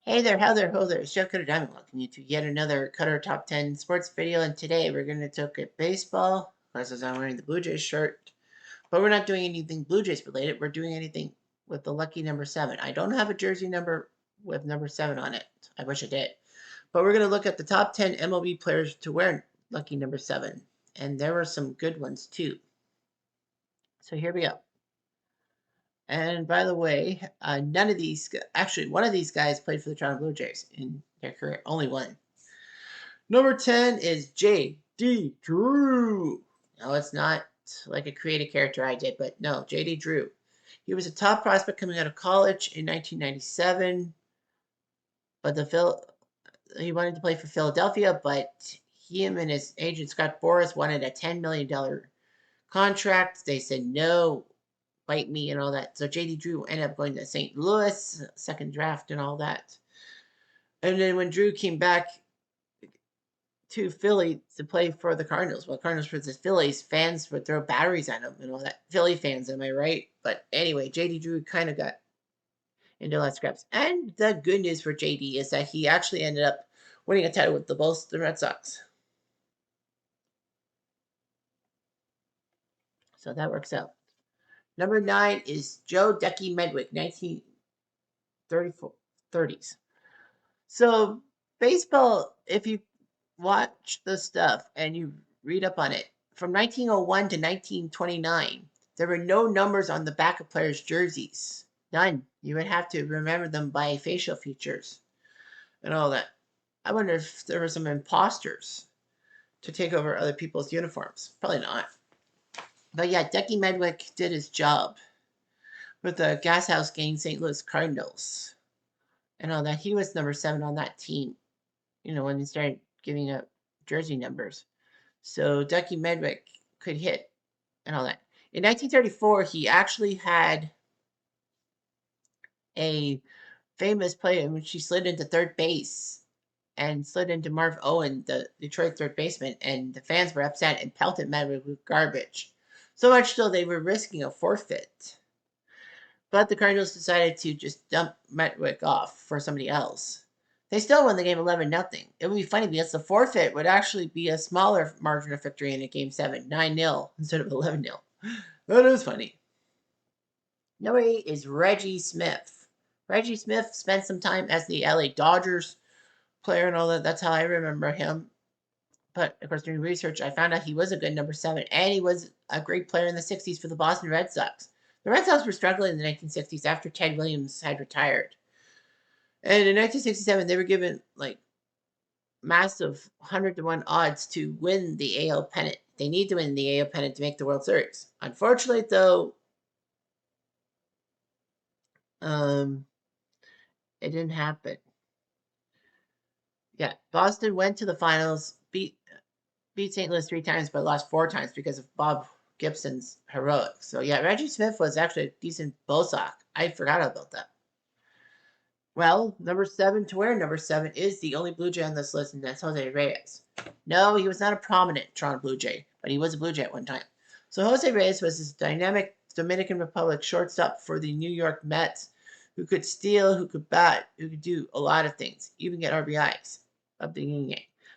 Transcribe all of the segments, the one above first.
Hey there, how there, ho there, it's Jeff Cutter Diamond welcoming you to yet another Cutter Top 10 sports video, and today we're going to look at baseball, as I'm wearing the Blue Jays shirt, but we're not doing anything Blue Jays related, we're doing anything with the lucky number 7. I don't have a jersey number with number 7 on it, I wish I did, but we're going to look at the top 10 MLB players to wear lucky number 7, and there were some good ones too. So here we go. And by the way, none of these, actually, one of these guys played for the Toronto Blue Jays in their career, only one. Number 10 is J.D. Drew. No, it's not like a creative character I did, but no, J.D. Drew. He was a top prospect coming out of college in 1997, but he wanted to play for Philadelphia, but him and his agent Scott Boras wanted a $10 million contract. They said no, bite me and all that. So J.D. Drew ended up going to St. Louis, second draft and all that. And then when Drew came back to Philly to play for the Cardinals, well, Cardinals versus Phillies, fans would throw batteries at him and all that. Philly fans, am I right? But anyway, J.D. Drew kind of got into a lot of scraps. And the good news for J.D. is that he actually ended up winning a title with the Boston Red Sox. So that works out. Number 9 is Joe Ducky Medwick, 1930s. So baseball, if you watch the stuff and you read up on it, from 1901 to 1929, there were no numbers on the back of players' jerseys. None. You would have to remember them by facial features and all that. I wonder if there were some imposters to take over other people's uniforms. Probably not. But yeah, Ducky Medwick did his job with the Gas House Gang St. Louis Cardinals and all that. He was number 7 on that team, when he started giving up jersey numbers. So Ducky Medwick could hit and all that. In 1934, he actually had a famous play in which he slid into third base and slid into Marv Owen, the Detroit third baseman, and the fans were upset and pelted Medwick with garbage. So much so they were risking a forfeit. But the Cardinals decided to just dump Medwick off for somebody else. They still won the game 11-0. It would be funny because the forfeit would actually be a smaller margin of victory in a game 7, 9-0 instead of 11-0. That is funny. Number 8 is Reggie Smith. Reggie Smith spent some time as the LA Dodgers player and all that. That's how I remember him. But of course, doing research, I found out he was a good number 7, and he was a great player in the 60s for the Boston Red Sox. The Red Sox were struggling in the 1960s after Ted Williams had retired. And in 1967, they were given like massive 100-1 odds to win the AL pennant. They need to win the AL pennant to make the World Series. Unfortunately, though, it didn't happen. Yeah, Boston went to the finals, beat St. Louis 3 times, but lost 4 times because of Bob Gibson's heroics. So yeah, Reggie Smith was actually a decent ball sock. I forgot about that. Well, number 7 to wear number 7 is the only Blue Jay on this list, and that's Jose Reyes. No, he was not a prominent Toronto Blue Jay, but he was a Blue Jay at one time. So Jose Reyes was this dynamic Dominican Republic shortstop for the New York Mets, who could steal, who could bat, who could do a lot of things, even get RBIs of the game.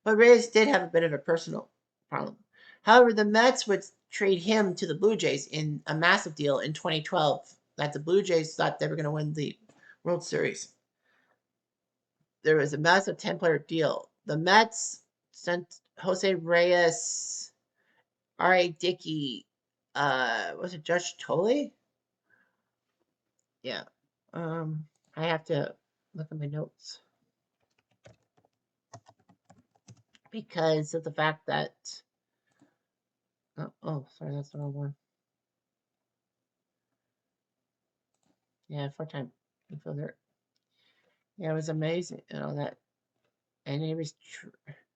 But Reyes did have a bit of a personal problem. However, the Mets would trade him to the Blue Jays in a massive deal in 2012 that the Blue Jays thought they were going to win the World Series. There was a massive 10-player deal. The Mets sent Jose Reyes, R.A. Dickey, was it Judge Tolley? Yeah. I have to look at my notes. Because of the fact that... sorry, that's the wrong one. Yeah, 4-time infielder. Yeah, it was amazing and all that. And it was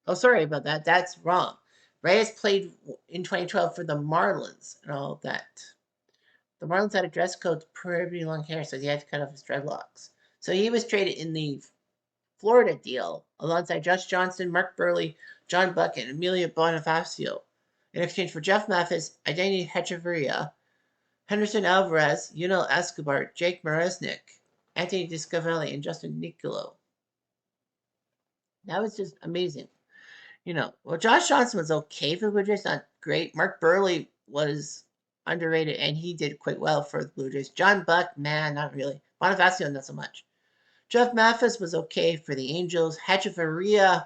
oh, sorry about that. That's wrong. Reyes played in 2012 for the Marlins and all that. The Marlins had a dress code to pretty long hair, so he had to cut off his dreadlocks. So he was traded in the Florida deal alongside Josh Johnson, Mark Burley, John Buck, and Emilio Bonifacio in exchange for Jeff Mathis, Identity Hechavarria, Henderson Alvarez, Yunel Escobar, Jake Maresnik, Anthony Discavelli, and Justin Nicolo. That was just amazing. Well, Josh Johnson was okay for the Blue Jays, not great. Mark Burley was underrated, and he did quite well for the Blue Jays. John Buck, man, not really. Bonifacio, not so much. Jeff Mathis was okay for the Angels. Hechavarria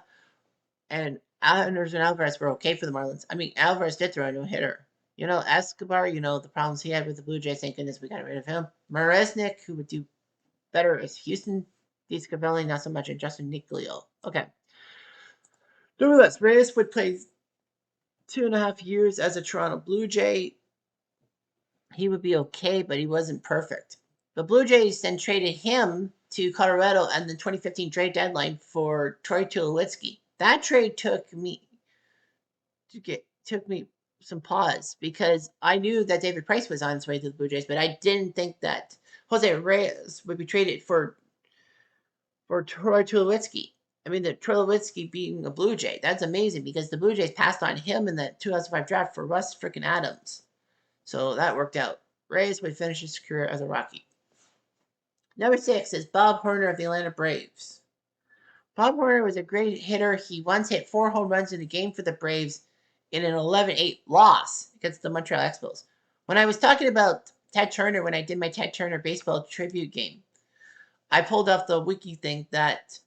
and Anderson Alvarez were okay for the Marlins. I mean, Alvarez did throw a no-hitter. Escobar, the problems he had with the Blue Jays, thank goodness we got rid of him. Maresnik, who would do better as Houston. Discavelli, not so much, and Justin Nicklio. Okay. Nevertheless, Reyes would play 2.5 years as a Toronto Blue Jay. He would be okay, but he wasn't perfect. The Blue Jays then traded him to Colorado and the 2015 trade deadline for Troy Tulowitzki. That trade took me some pause because I knew that David Price was on his way to the Blue Jays, but I didn't think that Jose Reyes would be traded for Troy Tulowitzki. I mean, the Tulowitzki being a Blue Jay, that's amazing because the Blue Jays passed on him in the 2005 draft for Russ freaking Adams. So that worked out. Reyes would finish his career as a Rocky. Number 6 is Bob Horner of the Atlanta Braves. Bob Horner was a great hitter. He once hit 4 home runs in a game for the Braves in an 11-8 loss against the Montreal Expos. When I was talking about Ted Turner, when I did my Ted Turner baseball tribute game, I pulled off the wiki thing that,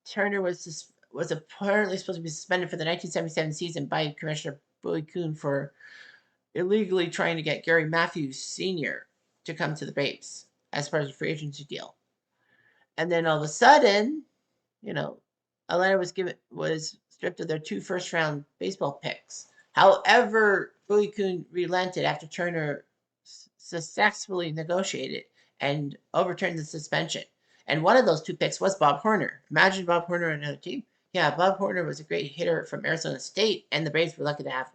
Turner was apparently supposed to be suspended for the 1977 season by Commissioner Billy Kuhn for illegally trying to get Gary Matthews Sr. to come to the Braves as part of the free agency deal. And then all of a sudden, Atlanta was stripped of their 2 first-round baseball picks. However, Billy Kuhn relented after Turner successfully negotiated and overturned the suspension. And one of those 2 picks was Bob Horner. Imagine Bob Horner on another team. Yeah, Bob Horner was a great hitter from Arizona State, and the Braves were lucky to have him.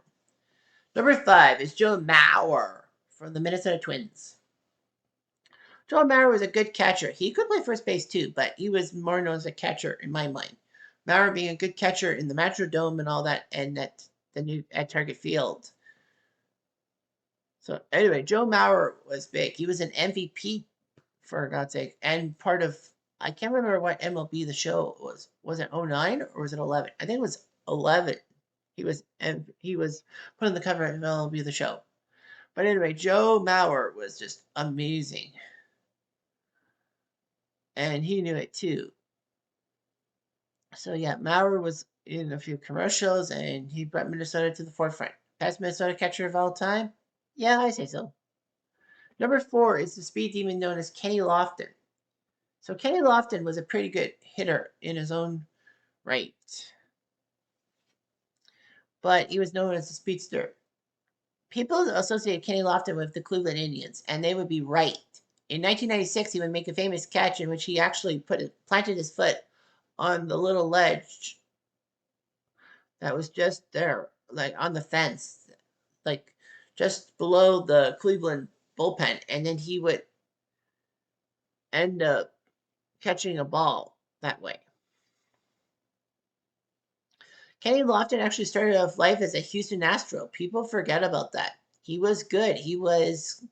Number 5 is Joe Mauer from the Minnesota Twins. Joe Mauer was a good catcher. He could play first base too, but he was more known as a catcher in my mind. Mauer being a good catcher in the Metrodome and all that, and at Target Field. So anyway, Joe Mauer was big. He was an MVP for God's sake, and part of I can't remember what MLB the show was. Was it 09 or was it 11? I think it was 11. He was put on the cover of MLB the show. But anyway, Joe Mauer was just amazing. And he knew it too. So yeah, Mauer was in a few commercials and he brought Minnesota to the forefront. Best Minnesota catcher of all time? Yeah, I say so. Number 4 is the speed demon known as Kenny Lofton. So Kenny Lofton was a pretty good hitter in his own right. But he was known as the speedster. People associate Kenny Lofton with the Cleveland Indians, and they would be right. In 1996, he would make a famous catch in which he actually planted his foot on the little ledge that was just there, like on the fence, like just below the Cleveland bullpen, and then he would end up catching a ball that way. Kenny Lofton actually started off life as a Houston Astro. People forget about that. He was good. He was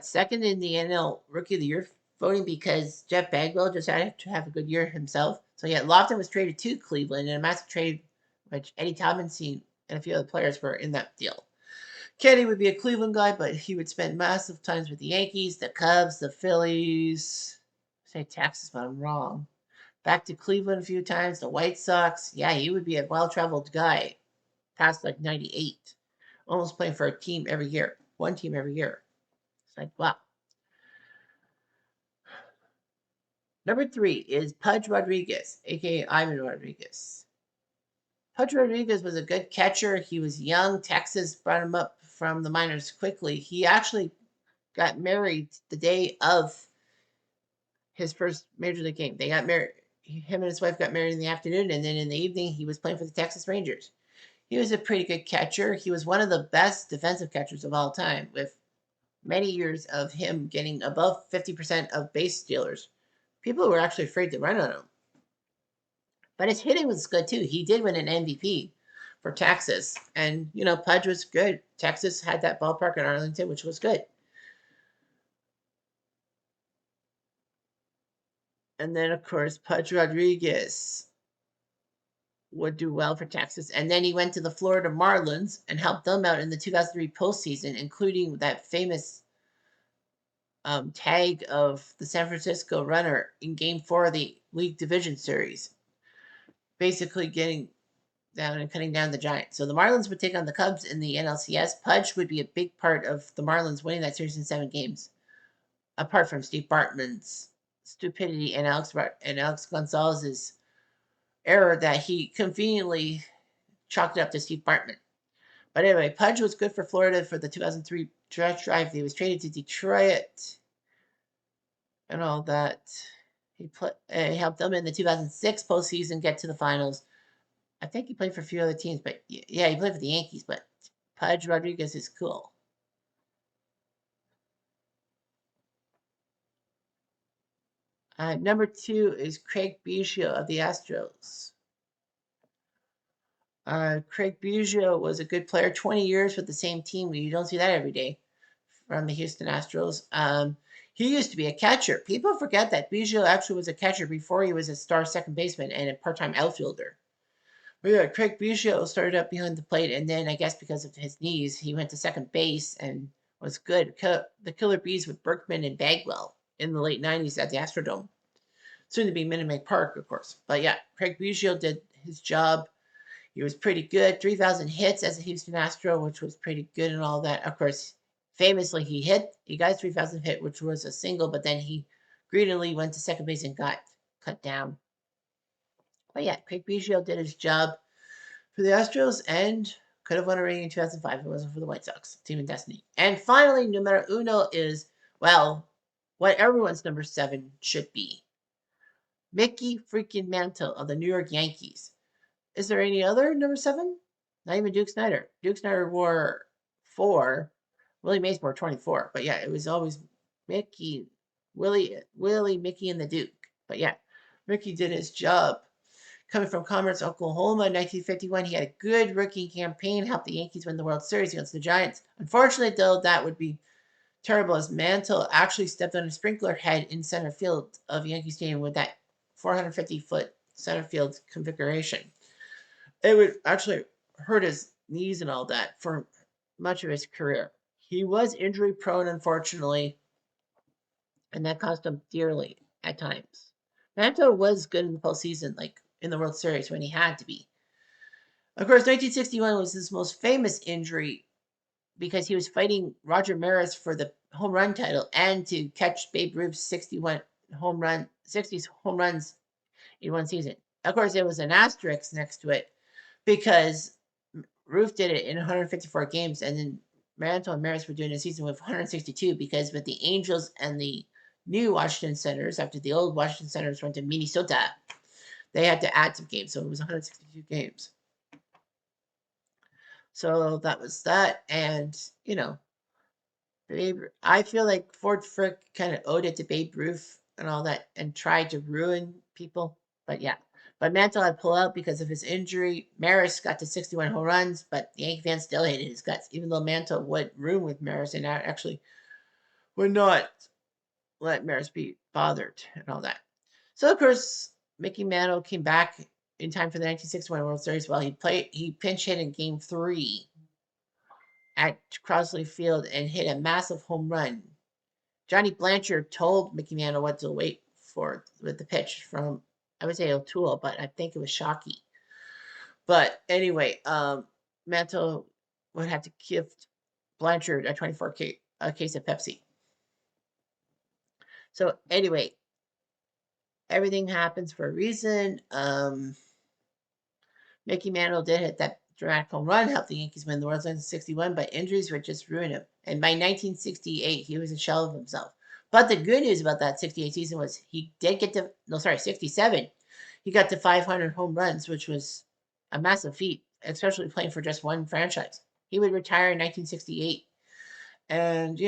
second in the NL Rookie of the Year voting because Jeff Bagwell just had to have a good year himself. So yeah, Lofton was traded to Cleveland in a massive trade, which Eddie Tomlinson and a few other players were in that deal. Kenny would be a Cleveland guy, but he would spend massive times with the Yankees, the Cubs, the Phillies. I say Texas, but I'm wrong. Back to Cleveland a few times, the White Sox. Yeah, he would be a well-traveled guy past 98. Almost playing for a team every year. One team every year. It's like, wow. Number 3 is Pudge Rodriguez, a.k.a. Ivan Rodriguez. Pudge Rodriguez was a good catcher. He was young. Texas brought him up from the minors quickly. He actually got married the day of his first major league game. They got married. Him and his wife got married in the afternoon, and then in the evening, he was playing for the Texas Rangers. He was a pretty good catcher. He was one of the best defensive catchers of all time, with many years of him getting above 50% of base stealers. People were actually afraid to run on him. But his hitting was good too. He did win an MVP for Texas. And, Pudge was good. Texas had that ballpark in Arlington, which was good. And then, of course, Pudge Rodriguez would do well for Texas. And then he went to the Florida Marlins and helped them out in the 2003 postseason, including that famous tag of the San Francisco runner in Game 4 of the League Division Series, basically getting down and cutting down the Giants. So the Marlins would take on the Cubs in the NLCS. Pudge would be a big part of the Marlins winning that series in 7 games, apart from Steve Bartman's stupidity and Alex Gonzalez's error that he conveniently chalked it up to Steve Bartman. But anyway, Pudge was good for Florida for the 2003 stretch drive. He was traded to Detroit and all that. He helped them in the 2006 postseason get to the finals. I think he played for a few other teams, but yeah, he played for the Yankees. But Pudge Rodriguez is cool. Number 2 is Craig Biggio of the Astros. Craig Biggio was a good player, 20 years with the same team. You don't see that every day from the Houston Astros. He used to be a catcher. People forget that Biggio actually was a catcher before he was a star second baseman and a part-time outfielder. But yeah, Craig Biggio started up behind the plate, and then I guess because of his knees, he went to second base and was good. The Killer Bees with Berkman and Bagwell in the late 90s at the Astrodome. Soon to be Minute Maid Park, of course. But yeah, Craig Biggio did his job. He was pretty good. 3,000 hits as a Houston Astro, which was pretty good and all that. Of course, famously, he got his 3,000 hit, which was a single, but then he greedily went to second base and got cut down. But yeah, Craig Biggio did his job for the Astros and could have won a ring in 2005 if it wasn't for the White Sox, team of destiny. And finally, numero uno is, well, what everyone's number 7 should be. Mickey freaking Mantle of the New York Yankees. Is there any other number 7? Not even Duke Snider. Duke Snider wore 4. Willie Mays wore 24. But yeah, it was always Mickey, Willie, Mickey, and the Duke. But yeah, Mickey did his job. Coming from Commerce, Oklahoma in 1951, he had a good rookie campaign, helped the Yankees win the World Series against the Giants. Unfortunately, though, that would be terrible as Mantle actually stepped on a sprinkler head in center field of Yankee Stadium with that 450-foot center field configuration. It would actually hurt his knees and all that for much of his career. He was injury prone, unfortunately, and that cost him dearly at times. Mantle was good in the postseason, like in the World Series when he had to be. Of course, 1961 was his most famous injury because he was fighting Roger Maris for the home run title and to catch Babe Ruth's 60s home runs in one season. Of course, there was an asterisk next to it because Ruth did it in 154 games, and then Mantle and Maris were doing a season with 162 because with the Angels and the new Washington Senators, after the old Washington Senators went to Minnesota, they had to add some games, so it was 162 games. So that was that, and I feel like Ford Frick kind of owed it to Babe Ruth and all that, and tried to ruin people. But yeah, but Mantle had pulled out because of his injury. Maris got to 61 home runs, but the Yankee fans still hated his guts, even though Mantle would room with Maris and actually would not let Maris be bothered and all that. So of course, Mickey Mantle came back in time for the 1961 World Series. Well, he pinch hit in Game 3 at Crosley Field and hit a massive home run. Johnny Blanchard told Mickey Mantle what to wait for with the pitch from, I would say O'Toole, but I think it was Shockey. But anyway, Mantle would have to give Blanchard a 24 case of Pepsi. So anyway, everything happens for a reason. Mickey Mantle did hit that dramatic home run, helped the Yankees win the World Series in 61, but injuries would just ruin him. And by 1968, he was a shell of himself. But the good news about that 68 season was he did get to, 67. He got to 500 home runs, which was a massive feat, especially playing for just one franchise. He would retire in 1968. And,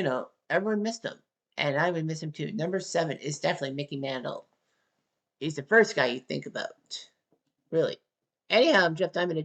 everyone missed him. And I would miss him too. Number 7 is definitely Mickey Mantle. He's the first guy you think about. Really. Anyhow, I'm Jeff Diamond.